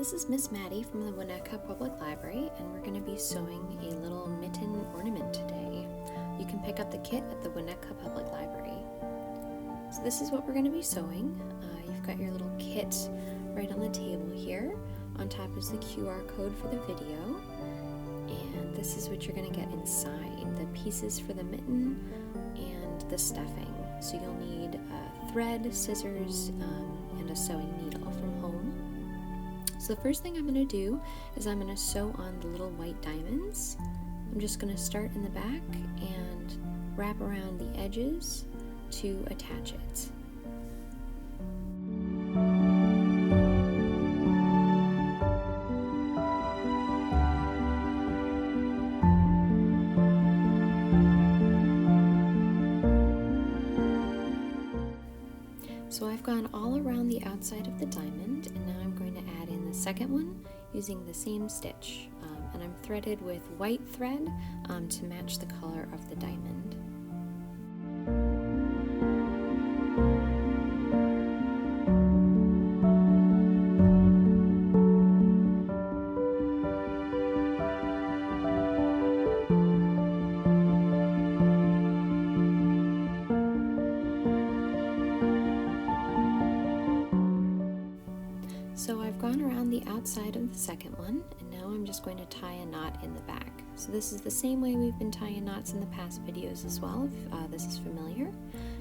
This is Miss Maddy from the Winnetka Public Library, and we're going to be sewing a little mitten ornament today. You can pick up the kit at the Winnetka Public Library. So this is what we're going to be sewing. You've got your little kit right on the table here. On top is the QR code for the video, and this is what you're going to get inside: the pieces for the mitten and the stuffing. So you'll need thread, scissors, and a sewing needle from home. So the first thing I'm going to do is I'm going to sew on the little white diamonds. I'm just going to start in the back and wrap around the edges to attach it. So I've gone all around the outside of the diamond, and now I'm going to add in the second one using the same stitch, and I'm threaded with white thread to match the color of the diamond. So I've gone around the outside of the second one, and now I'm just going to tie a knot in the back. So this is the same way we've been tying knots in the past videos as well, if this is familiar.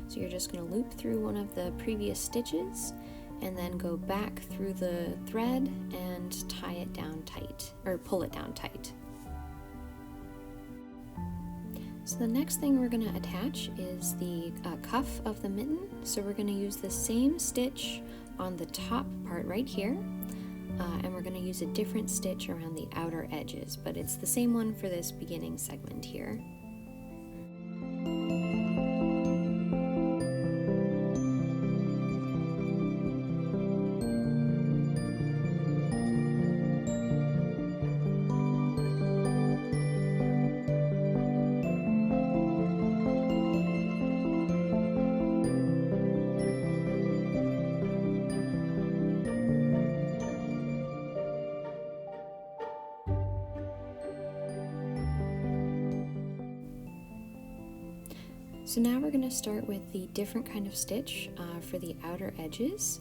So you're just going to loop through one of the previous stitches and then go back through the thread and tie it down tight, or pull it down tight. So the next thing we're going to attach is the cuff of the mitten. So we're going to use the same stitch on the top part right here, and we're going to use a different stitch around the outer edges, but it's the same one for this beginning segment here. So now we're going to start with the different kind of stitch for the outer edges.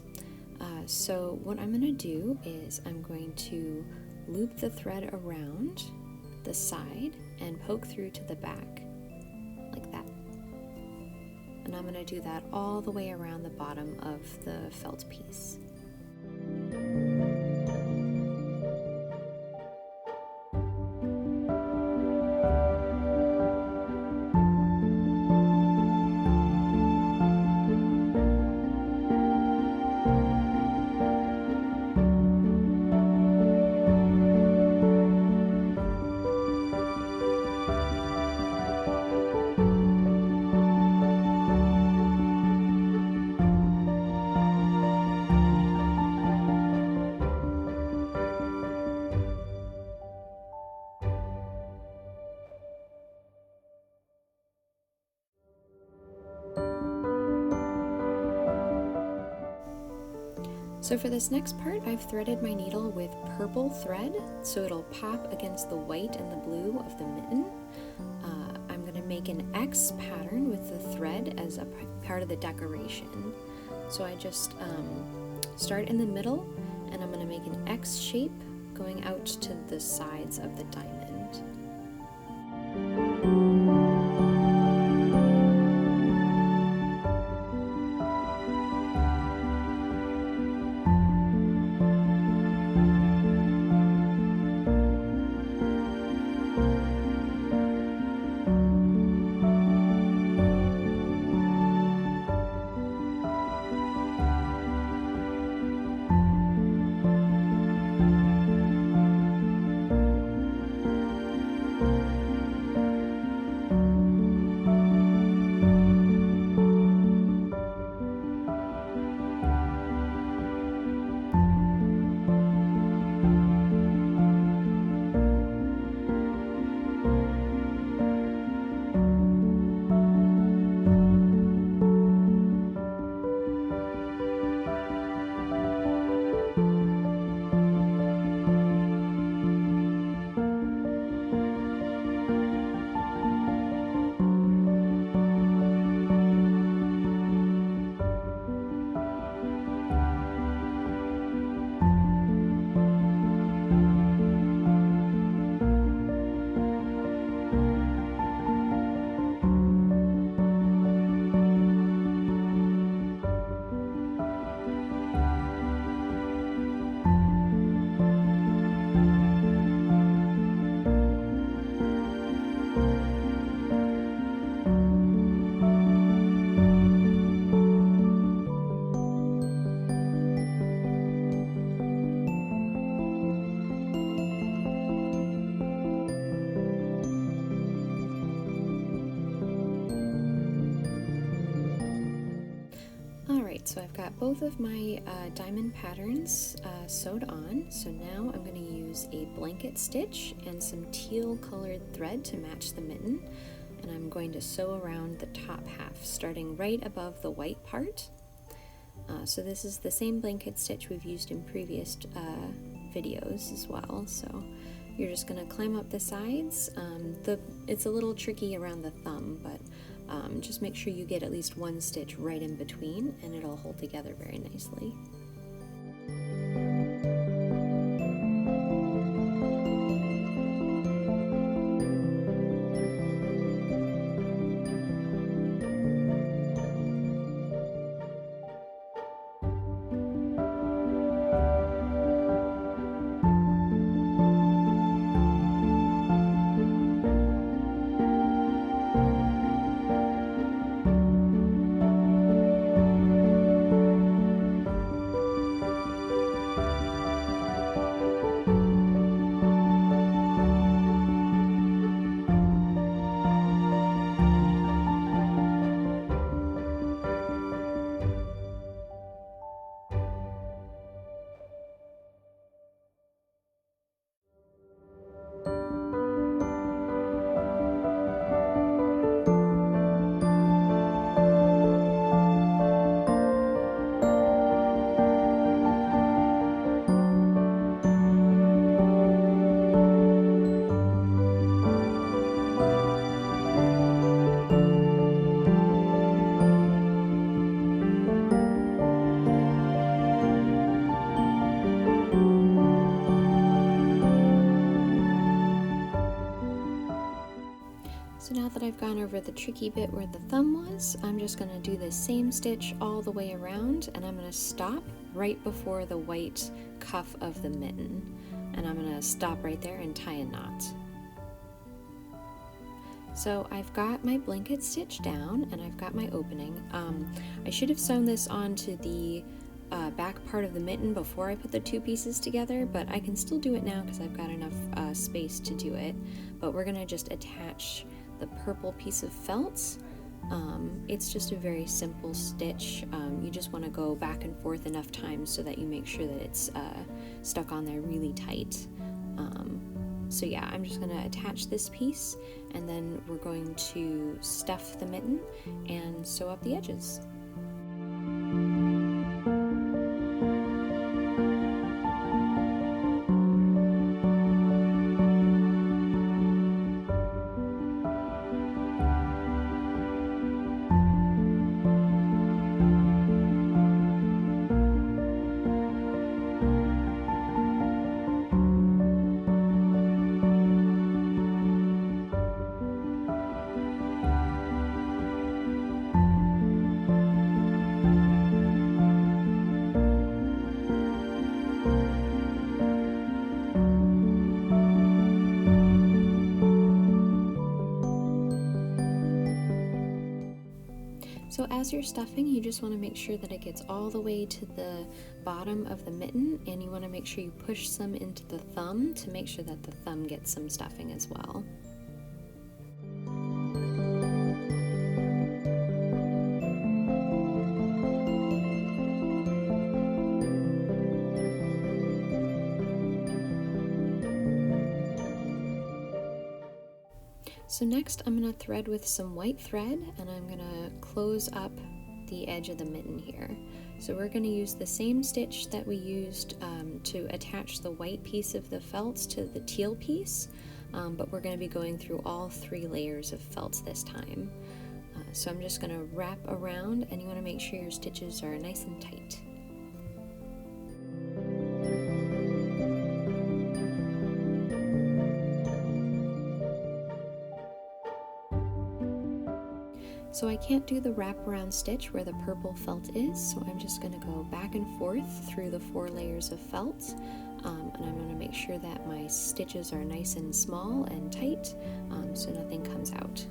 So what I'm going to do is I'm going to loop the thread around the side and poke through to the back, like that. And I'm going to do that all the way around the bottom of the felt piece. So for this next part, I've threaded my needle with purple thread, so it'll pop against the white and the blue of the mitten. I'm going to make an X pattern with the thread as a part of the decoration. So I just start in the middle, and I'm going to make an X shape going out to the sides of the diamond. So I've got both of my diamond patterns sewed on, so now I'm going to use a blanket stitch and some teal colored thread to match the mitten, and I'm going to sew around the top half, starting right above the white part. So this is the same blanket stitch we've used in previous videos as well, so you're just going to climb up the sides. It's a little tricky around the thumb, but just make sure you get at least one stitch right in between and it'll hold together very nicely. So now that I've gone over the tricky bit where the thumb was, I'm just going to do the same stitch all the way around, and I'm going to stop right before the white cuff of the mitten, and I'm going to stop right there and tie a knot. So I've got my blanket stitch down and I've got my opening. I should have sewn this onto the back part of the mitten before I put the two pieces together, but I can still do it now because I've got enough space to do it. But we're going to just attach the purple piece of felt. It's just a very simple stitch. You just want to go back and forth enough times so that you make sure that it's stuck on there really tight. So yeah, I'm just going to attach this piece and then we're going to stuff the mitten and sew up the edges. So as you're stuffing, you just want to make sure that it gets all the way to the bottom of the mitten, and you want to make sure you push some into the thumb to make sure that the thumb gets some stuffing as well. So next I'm going to thread with some white thread and I'm going to close up the edge of the mitten here. So we're going to use the same stitch that we used to attach the white piece of the felt to the teal piece, but we're going to be going through all 3 layers of felt this time. So I'm just going to wrap around, and you want to make sure your stitches are nice and tight. So I can't do the wraparound stitch where the purple felt is, so I'm just going to go back and forth through the 4 layers of felt, and I'm going to make sure that my stitches are nice and small and tight, so nothing comes out.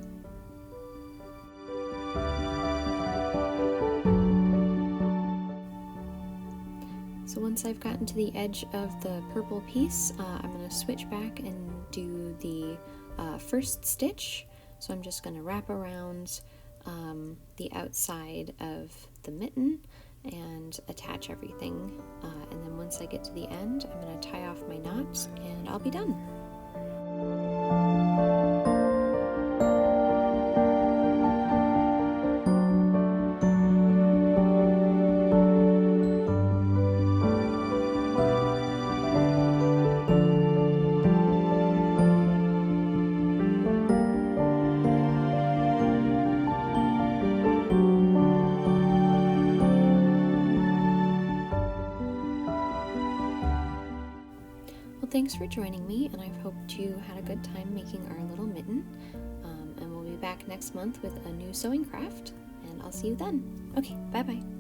So once I've gotten to the edge of the purple piece, I'm going to switch back and do the first stitch. So I'm just going to wrap around the outside of the mitten, and attach everything. And then once I get to the end, I'm going to tie off my knots and I'll be done. Well, thanks for joining me, and I hope you had a good time making our little mitten. And we'll be back next month with a new sewing craft, and I'll see you then. Okay, bye-bye.